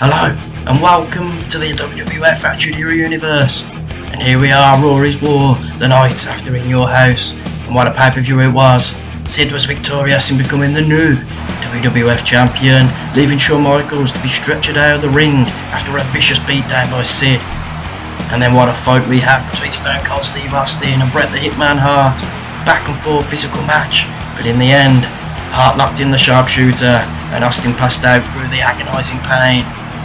Hello and welcome to the WWF Attitude Era universe. And here we are, Rory's War, the night after In Your House. And what a pay-per-view it was. Sid was victorious in becoming the new WWF champion, leaving Shawn Michaels to be stretchered out of the ring after a vicious beatdown by Sid. And then what a fight we had between Stone Cold Steve Austin and Bret the Hitman Hart. Back and forth physical match, but in the end, Hart locked in the sharpshooter and Austin passed out through the agonising pain,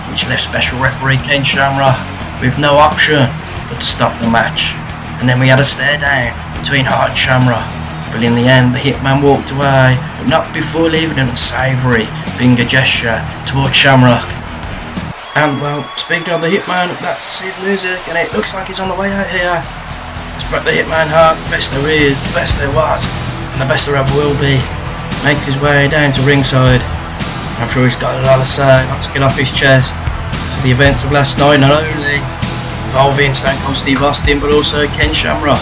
which left special referee Ken Shamrock with no option but to stop the match. And then we had a stare down between Hart and Shamrock, but in the end the Hitman walked away, but not before leaving an unsavoury finger gesture towards Shamrock. And well, speaking of the Hitman, that's his music and it looks like he's on the way out here. It's Bret the Hitman Hart, the best there is, the best there was, and the best there ever will be, makes his way down to ringside. I'm sure he's got a lot to say, not to get off his chest. So the events of last night, not only involving Stone Cold Steve Austin, but also Ken Shamrock.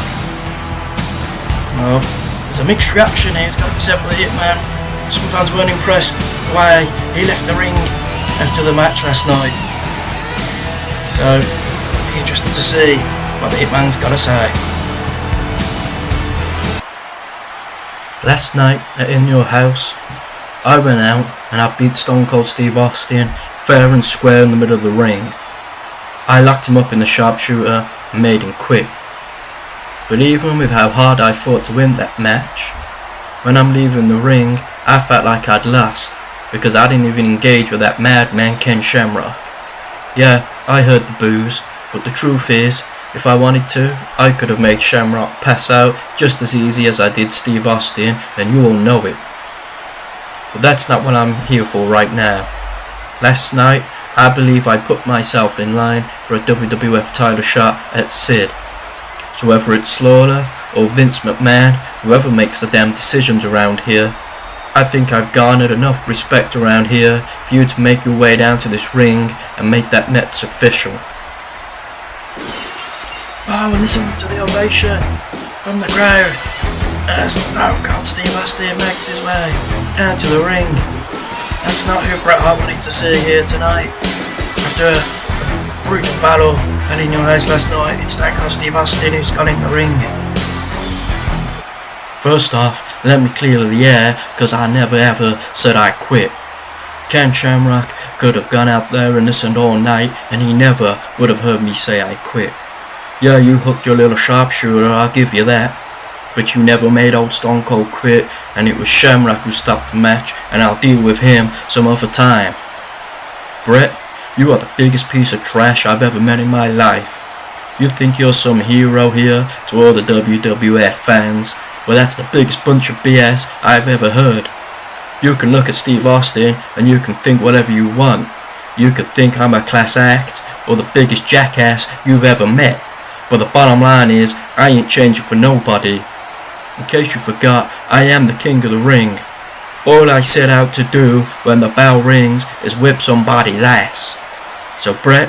Well, there's a mixed reaction here. He's got himself for the Hitman. Some fans weren't impressed with the way he left the ring after the match last night. So, it'll be interesting to see what the Hitman's got to say. Last night at In Your House, I went out and I beat Stone Cold Steve Austin fair and square in the middle of the ring. I locked him up in the sharpshooter and made him quit. But even with how hard I fought to win that match, when I'm leaving the ring I felt like I'd lost because I didn't even engage with that madman Ken Shamrock. Yeah, I heard the boos, but the truth is, if I wanted to, I could have made Shamrock pass out just as easy as I did Steve Austin, and you all know it. But that's not what I'm here for right now. Last night, I believe I put myself in line for a WWF title shot at Sid. So whether it's Slaughter or Vince McMahon, whoever makes the damn decisions around here, I think I've garnered enough respect around here for you to make your way down to this ring and make that match official. Oh, and listen to the ovation from the crowd as Stone Cold Steve Austin makes his way down to the ring. That's not who Bret Hart wanted to see here tonight. After a brutal battle and In Your House last night, it's Stone Cold Steve Austin who's got in the ring. First off, let me clear the air, because I never ever said I quit. Ken Shamrock could have gone out there and listened all night and he never would have heard me say I quit. Yeah, you hooked your little sharpshooter, I'll give you that. But you never made old Stone Cold quit, and it was Shamrock who stopped the match, and I'll deal with him some other time. Bret, you are the biggest piece of trash I've ever met in my life. You think you're some hero here to all the WWF fans? Well, that's the biggest bunch of BS I've ever heard. You can look at Steve Austin and you can think whatever you want. You could think I'm a class act or the biggest jackass you've ever met. But the bottom line is, I ain't changing for nobody. In case you forgot, I am the king of the ring. All I set out to do when the bell rings is whip somebody's ass. So Bret,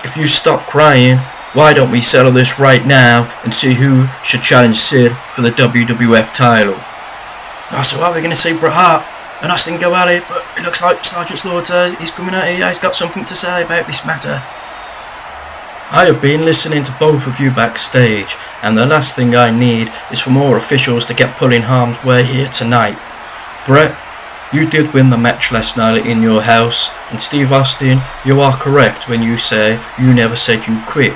if you stop crying, why don't we settle this right now and see who should challenge Sid for the WWF title? Oh, so are we going to see Bret Hart and Austin go at it? But it looks like Sergeant Slaughter is coming out here. He's got something to say about this matter. I have been listening to both of you backstage, and the last thing I need is for more officials to get put in harm's way here tonight. Bret, you did win the match last night In Your House, and Steve Austin, you are correct when you say you never said you quit.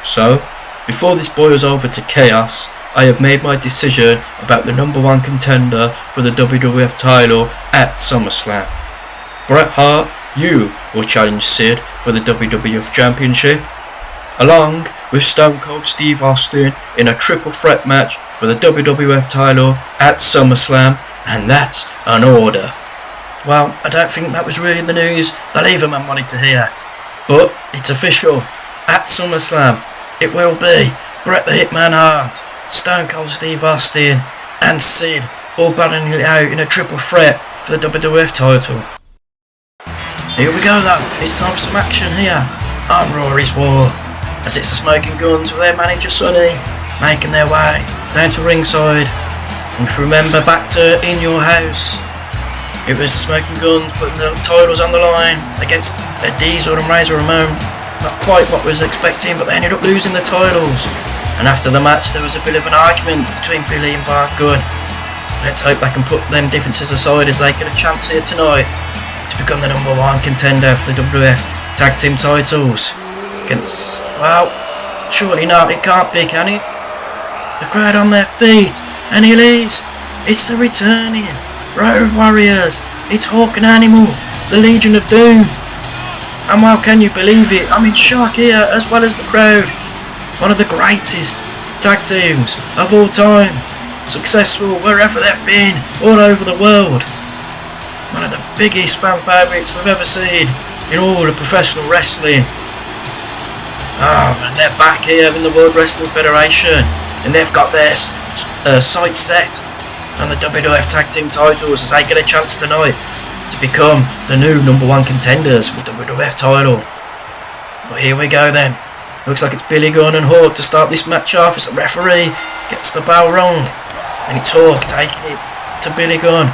So, before this boils over to chaos, I have made my decision about the number one contender for the WWF title at SummerSlam. Bret Hart, you will challenge Sid for the WWF Championship, along with Stone Cold Steve Austin in a triple threat match for the WWF title at SummerSlam, and that's an order. Well, I don't think that was really the news that either man wanted to hear, but it's official. At SummerSlam, it will be Bret the Hitman Hart, Stone Cold Steve Austin, and Sid all battling it out in a triple threat for the WWF title. Here we go though, it's time for some action here on Rory's War, as it's the Smoking Guns with their manager Sonny making their way down to ringside. And if you remember back to In Your House, It was the Smoking Guns putting the titles on the line against Diesel and Razor Ramon. Not quite what we was expecting, but they ended up losing the titles. And after the match, there was a bit of an argument between Billy and Bart Gunn. Let's hope they can put them differences aside as they get a chance here tonight to become the number one contender for the WWF Tag Team titles. Against, well, surely not, it can't be, can it? The crowd on their feet, and it is. It's the returning Road Warriors. It's Hawk and Animal, the Legion of Doom. And well, can you believe it? I'm in shock here, as well as the crowd. One of the greatest tag teams of all time. Successful wherever they've been, all over the world. One of the biggest fan favourites we've ever seen in all of professional wrestling. Oh, and they're back here in the World Wrestling Federation. And they've got their sights set on the WWF Tag Team titles as they get a chance tonight to become the new number one contenders for the WWF title. But here we go then. Looks like it's Billy Gunn and Hawk to start this match off as the referee gets the bell rung. And it's Hawk taking it to Billy Gunn.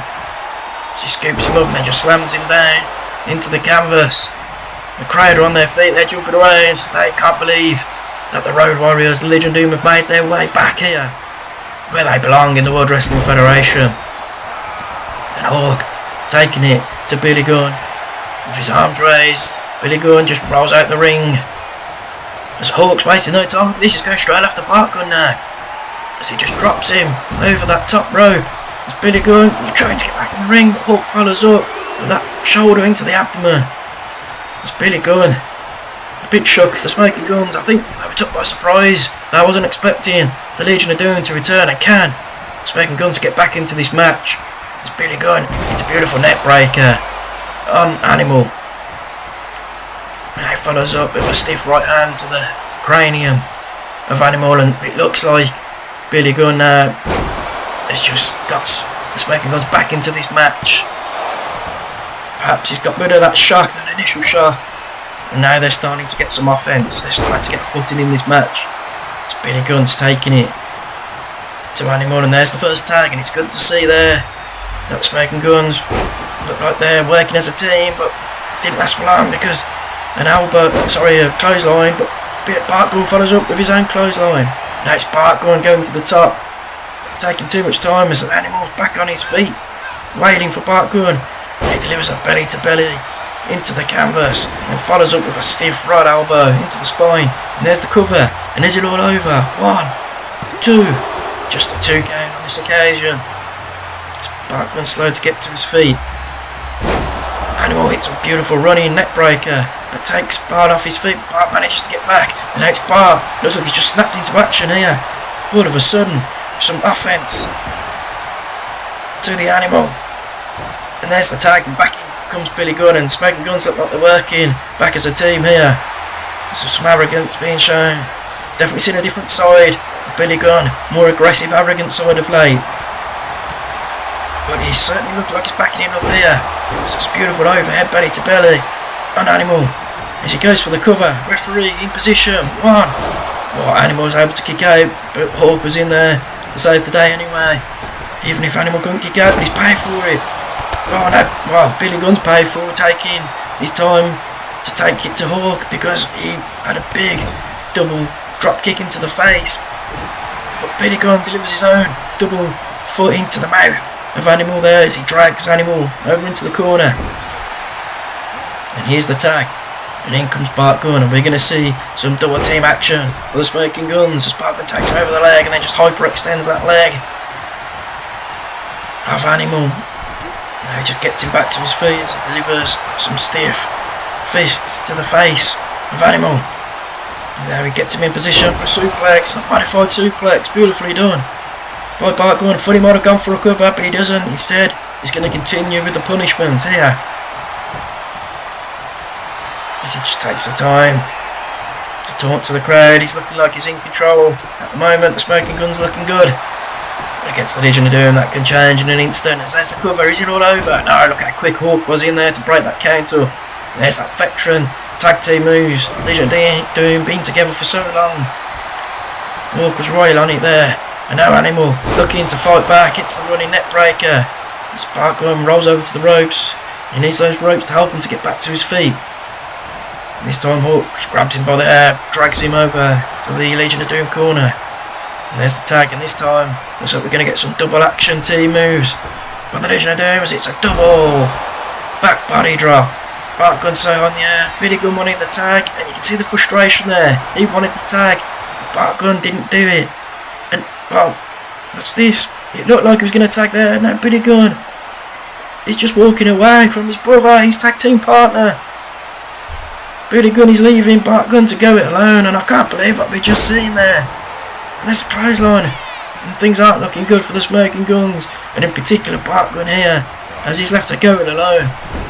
She scoops him up and then just slams him down into the canvas. The crowd are on their feet, they're jumping around. They can't believe that the Road Warriors, the Legion of Doom, have made their way back here where they belong in the World Wrestling Federation. And Hawk taking it to Billy Gunn with his arms raised. Billy Gunn just rolls out the ring as Hawk's wasting no time. This is going straight after Bart Gunn now as he just drops him over that top rope. As Billy Gunn trying to get back in the ring, but Hawk follows up with that shoulder into the abdomen. As Billy Gunn, a bit shook, the Smoking Guns, I think they were took by surprise. They wasn't expecting the Legion of Doom to return, and can Smoking Guns get back into this match. As Billy Gunn, it's a beautiful neck breaker on Animal. And he follows up with a stiff right hand to the cranium of Animal, and it looks like Billy Gunn has just got the Smoking Guns back into this match. Perhaps he's got rid of that shock, that initial shock, and now they're starting to get some offense. They're starting to get footing in this match. It's Billy Gunn's taking it to Animal, and there's the first tag, and it's good to see there that Smoking Guns look like they're working as a team, but didn't last for long because a clothesline, but Bart Gunn follows up with his own clothesline. Now it's Bart Gunn going to the top, taking too much time as Animal's back on his feet, waiting for Bart Gunn. He delivers a belly to belly into the canvas and follows up with a stiff right elbow into the spine. And there's the cover. And is it all over? 1, 2. Just a 2 count on this occasion. Bart Gunn slow to get to his feet. Animal hits a beautiful running neck breaker, but takes Bart off his feet. Bart manages to get back. And now it's Bart. Looks like he's just snapped into action here. All of a sudden, some offense to the Animal. And there's the tag, and back in comes Billy Gunn, and Smoking Guns look like they're working back as a team here. There's some arrogance being shown. Definitely seen a different side of Billy Gunn, more aggressive, arrogant side of late. But he certainly looked like he's backing him up here. There's this beautiful overhead belly to belly on Animal as he goes for the cover. Referee in position. 1. Well, Animal was able to kick out, but Hawk was in there to save the day anyway. Even if Animal couldn't kick out, but he's paying for it. Oh no, well, Billy Gunn's paid for taking his time to take it to Hawk because he had a big double drop kick into the face. But Billy Gunn delivers his own double foot into the mouth of Animal there as he drags Animal over into the corner. And here's the tag. And in comes Bart Gunn, and we're going to see some double team action for the Smoking Guns as Bart Gunn takes over the leg and then just hyperextends that leg of Animal. Now he just gets him back to his feet as he delivers some stiff fists to the face of Animal. And now he gets him in position for a suplex, a modified suplex, beautifully done by Bart Gunn. I thought he might have gone for a cover, but he doesn't. Instead, he's going to continue with the punishment here. As he just takes the time to talk to the crowd. He's looking like he's in control at the moment. The Smoking Gun's looking good. But against the Legion of Doom, that can change in an instant. As there's the cover, is it all over? No, look how quick Hawk was in there to break that counter. And there's that veteran tag team moves. Legion of Doom been together for so long. Hawk was royal on it there. And now Animal looking to fight back. It's a running net breaker As Bart Gunn rolls over to the ropes. He needs those ropes to help him to get back to his feet. And this time Hawk grabs him by the hair, drags him over to the Legion of Doom corner. And there's the tag, and this time looks like we're going to get some double action team moves. But the Legion of Doom, it's a double back body drop. Bart Gunn so on the air, Billy Gunn wanted the tag, and you can see the frustration there. He wanted the tag, but Bart Gunn didn't do it. And, well, what's this? It looked like he was going to tag there, and now Billy Gunn, he's just walking away from his brother, his tag team partner. Billy Gunn is leaving Bart Gunn to go it alone, and I can't believe what we just seen there. And there's a clothesline, and things aren't looking good for the Smoking Guns, and in particular Bart Gunn here, as he's left to go it alone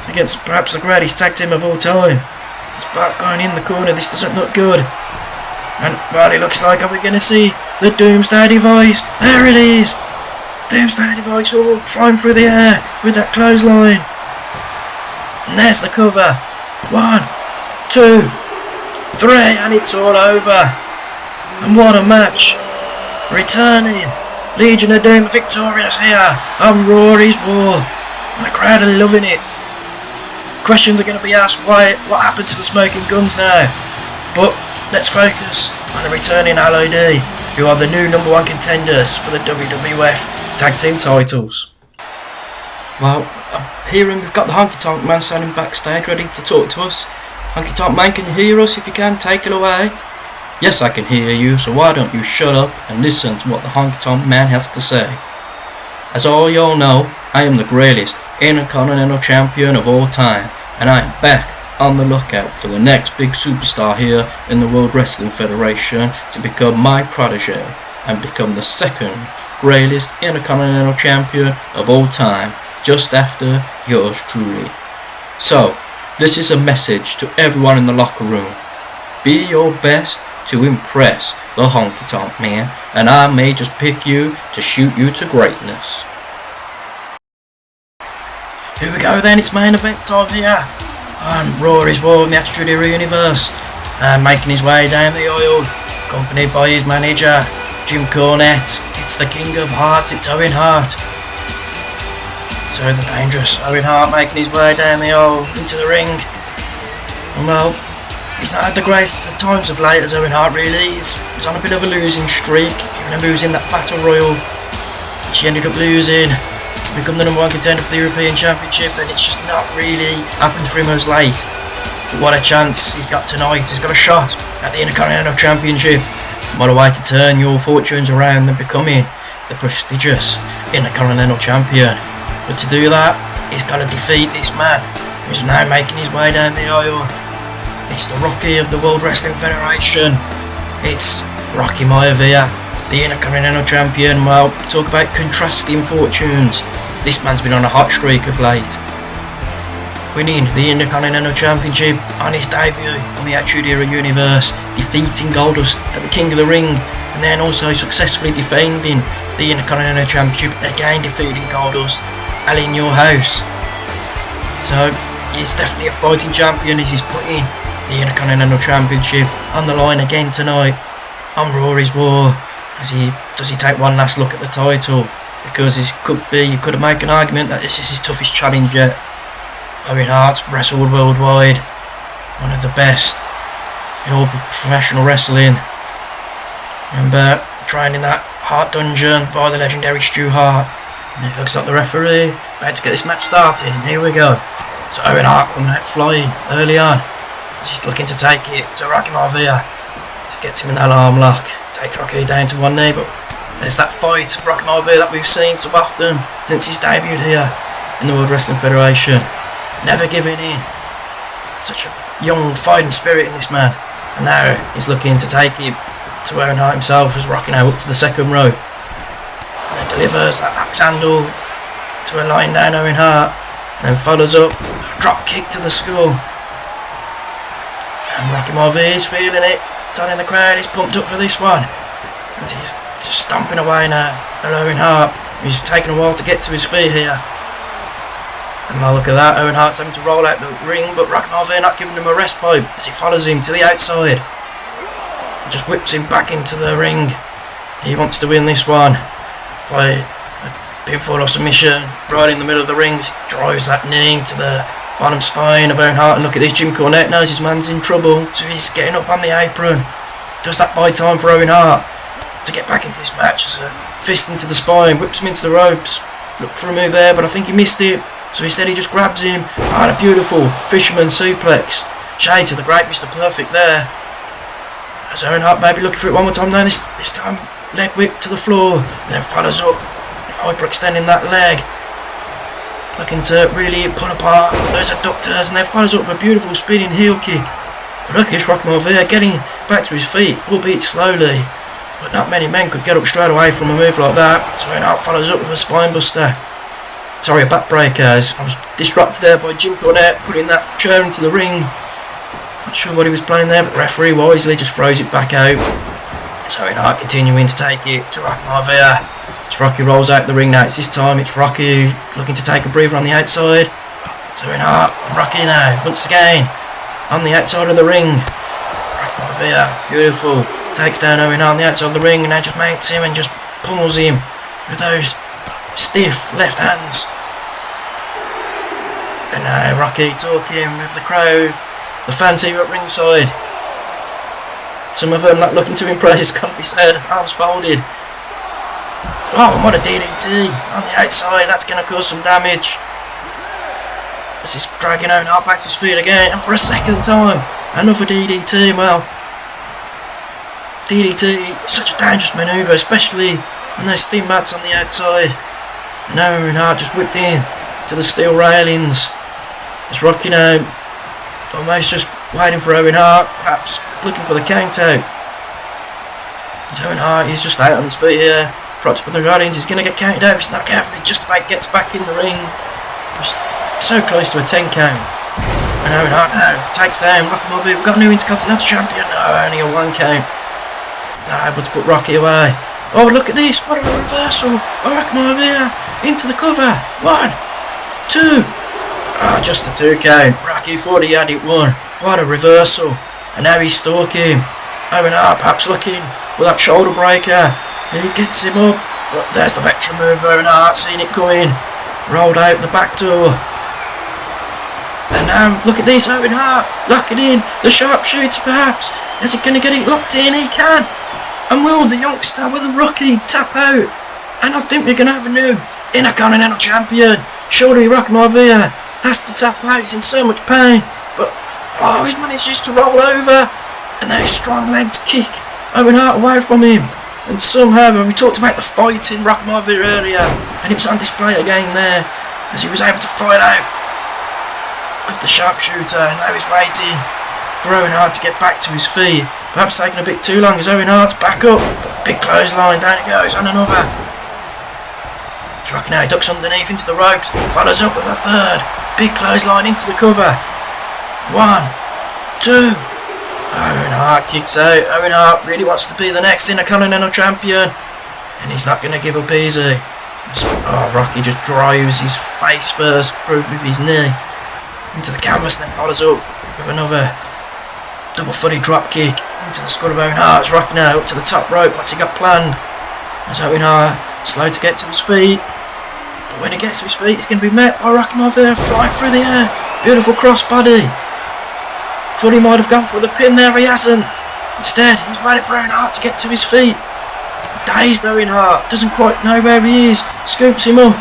against perhaps the greatest tag team of all time. It's Bart Gunn in the corner. This doesn't look good. And well, it looks like, are we going to see the Doomsday Device? There it is. Doomsday Device all flying through the air with that clothesline. And there's the cover. 1, 2, 3, and it's all over. And what a match. Returning, Legion of Doom victorious here on Rory's War. And the crowd are loving it. Questions are going to be asked, what happened to the Smoking Guns now? But let's focus on the returning LOD, who are the new #1 contenders for the WWF Tag Team titles. Well, here we've got the Honky Tonk Man standing backstage ready to talk to us. Honky Tonk Man, can you hear us? If you can, take it away. Yes, I can hear you, so why don't you shut up and listen to what the Honky Tonk Man has to say. As all y'all know, I am the greatest Intercontinental Champion of all time, and I am back on the lookout for the next big superstar here in the World Wrestling Federation to become my protege and become the second greatest Intercontinental Champion of all time, just after yours truly. So, this is a message to everyone in the locker room. Be your best to impress the Honky Tonk Man, and I may just pick you to shoot you to greatness. Here we go then, it's main event time here on Rory's War in the Attitude Era Universe, and making his way down the aisle, accompanied by his manager, Jim Cornette. It's the King of Hearts, it's Owen Hart. So the dangerous Owen Hart making his way down the aisle into the ring. And well, he's not had the greatest of times of late as Owen Hart really. He's on a bit of a losing streak, even losing that Battle Royal, which he ended up losing. Become the #1 contender for the European Championship, and it's just not really happened for him as late. But what a chance he's got tonight. He's got a shot at the Intercontinental Championship. What a way to turn your fortunes around and becoming the prestigious Intercontinental Champion. But to do that, he's got to defeat this man who's now making his way down the aisle. It's the Rocky of the World Wrestling Federation. It's Rocky Maivia, the Intercontinental Champion. Well, talk about contrasting fortunes. This man's been on a hot streak of late, winning the Intercontinental Championship on his debut on the Attitude Era Universe, defeating Goldust at the King of the Ring, and then also successfully defending the Intercontinental Championship, again defeating Goldust, all in your house. So he's definitely a fighting champion as he's putting the Intercontinental Championship on the line again tonight on Rory's War. As he take one last look at the title, because you could make an argument that this is his toughest challenge yet. Owen Hart's wrestled worldwide, one of the best in all professional wrestling. Remember training that Hart dungeon by the legendary Stu Hart. And it looks like the referee about to get this match started, and here we go. So Owen Hart coming out flying early on. He's looking to take it to Rocky Maivia. Gets him in that arm lock, takes Rocky down to one knee, but there's that fight of Rocky Maivia that we've seen so often since he's debuted here in the World Wrestling Federation. Never giving in. Such a young fighting spirit in this man. And now he's looking to take it to Owen Hart himself as Rocky now up to the second row. And delivers that axe handle to a line down Owen Hart, and then follows up a drop kick to the skull. And Rocky Maivia is feeling it. In the crowd, he's pumped up for this one as he's just stomping away now at Owen Hart. He's taking a while to get to his feet here, and now look at that, Owen Hart's having to roll out the ring, but Rocky Maivia not giving him a respite as he follows him to the outside and just whips him back into the ring. He wants to win this one by a pinfall or submission, right in the middle of the ring. Drives that knee to the bottom spine of Owen Hart, and look at this, Jim Cornette knows his man's in trouble, so he's getting up on the apron. Does that buy time for Owen Hart to get back into this match? As a fist into the spine, whips him into the ropes. Looked for a move there, but I think he missed it, so he said he just grabs him. A beautiful fisherman suplex. Shade to the great Mr. Perfect there. As Owen Hart maybe looking for it one more time now, this time leg whip to the floor, and then follows up, hyperextending that leg, looking to really pull apart those adductors, and then follows up with a beautiful spinning heel kick. But look at this Rocky Maivia getting back to his feet, albeit slowly, but not many men could get up straight away from a move like that. So Owen Hart follows up with a spine buster. Sorry, a backbreaker. I was distracted there by Jim Cornette putting that chair into the ring. Not sure what he was planning there, but the referee wisely just throws it back out. So Owen Hart continuing to take it to Rocky Maivia. As Rocky rolls out the ring now, this time it's Rocky looking to take a breather on the outside. So Owen Hart and Rocky now, once again, on the outside of the ring. Rocky Maivia, beautiful, takes down Owen Hart on the outside of the ring, and now just mounts him and just pummels him with those stiff left hands. And now Rocky talking with the crowd, the fans here at ringside. Some of them not looking too impressed, it's got to be said, arms folded. Oh, what a DDT on the outside, that's going to cause some damage. This is dragging Owen Hart back to his feet again, and for a second time, another DDT. Well, DDT is such a dangerous manoeuvre, especially when there's thin mats on the outside. And now Owen Hart just whipped in to the steel railings. It's Rocky now, almost just waiting for Owen Hart, perhaps looking for the count out. Owen Hart, he's just out on his feet here, propped up with the railings. He's going to get counted out if he's not careful. He just about gets back in the ring. Just so close to a 10 count. And Owen Hart now takes down Rocky Maivia. We've got a new Intercontinental champion. No, only a 1 count. Not able to put Rocky away. Oh, look at this. What a reversal by Rocky Maivia. Into the cover. 1, 2. Oh, just a 2 count. Rocky thought he had it won. What a reversal. And now he's stalking Owen Hart, perhaps looking for that shoulder breaker. He gets him up. But there's the veteran move. Owen Hart seeing it coming. Rolled out the back door. And now, look at this, Owen Hart locking in the sharpshooter perhaps. Is he going to get it locked in? He can. And will the youngster with the rookie tap out? And I think we're going to have a new Intercontinental champion. Surely Rocky Maivia has to tap out. He's in so much pain. But, oh, he manages to roll over. And then his strong legs kick Owen Hart away from him. And somehow, we talked about the fight in Rocky Maivia earlier, and it was on display again there, as he was able to fight out with the sharpshooter. And now he's waiting for Owen Hart to get back to his feet. Perhaps taking a bit too long as Owen Hart's back up. But big clothesline, down he goes on another. Rocky now ducks underneath into the ropes, follows up with a third. Big clothesline into the cover. 1, 2. Owen Hart kicks out. Owen Hart really wants to be the next Intercontinental champion, and he's not going to give up easy. Oh, Rocky just drives his face first through with his knee into the canvas, and then follows up with another double footed drop kick into the skull of Owen Hart. As Rocky now up to the top rope, what's he got planned? As Owen Hart slow to get to his feet, but when he gets to his feet, he's going to be met by Rocky Maivia flying through the air. Beautiful crossbody. Thought he might have gone for the pin there, he hasn't. Instead, he's waiting for Owen Hart to get to his feet. Dazed Owen Hart, doesn't quite know where he is, scoops him up.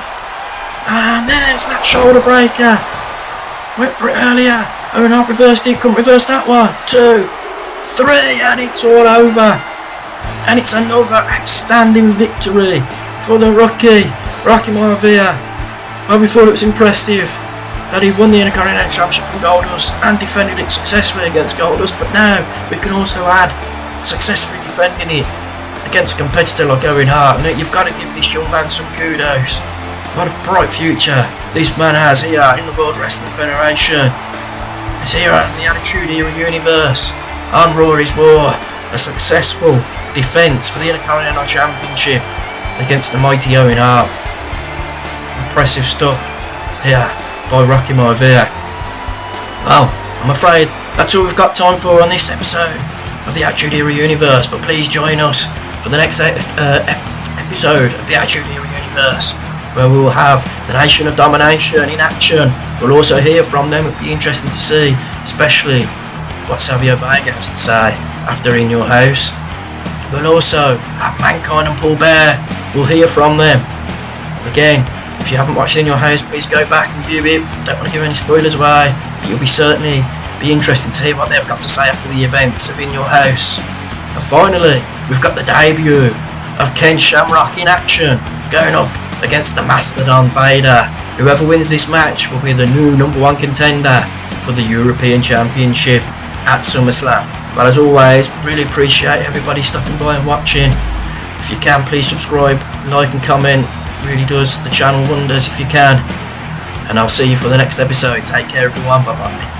And there's that shoulder breaker. Went for it earlier. Owen Hart reversed it, couldn't reverse that one. 2, 3, and it's all over. And it's another outstanding victory for the Rocky Maivia. Well, we thought it was impressive that he won the Intercontinental Championship from Goldust and defended it successfully against Goldust, but now we can also add successfully defending it against a competitor like Owen Hart. And you've got to give this young man some kudos. What a bright future this man has here in the World Wrestling Federation. He's here in the Attitude Era universe. On Raw is War, a successful defence for the Intercontinental Championship against the mighty Owen Hart. Impressive stuff here by Rocky Maivia. Well, I'm afraid that's all we've got time for on this episode of the Attitude Era Universe, but please join us for the next episode of the Attitude Era Universe where we will have the Nation of Domination in action. We'll also hear from them. It'll be interesting to see, especially what Savio Vega has to say after In Your House. We'll also have Mankind and Paul Bear. We'll hear from them. Again, if you haven't watched In Your House, please go back and view it. Don't want to give any spoilers away, but you'll certainly be interesting to hear what they've got to say after the events of In Your House. And finally, we've got the debut of Ken Shamrock in action, going up against the Mastodon Vader. Whoever wins this match will be the new #1 contender for the European Championship at SummerSlam. But as always, really appreciate everybody stopping by and watching. If you can, please subscribe, like and comment. Really does the channel wonders if you can. And I'll see you for the next episode. Take care everyone, bye bye.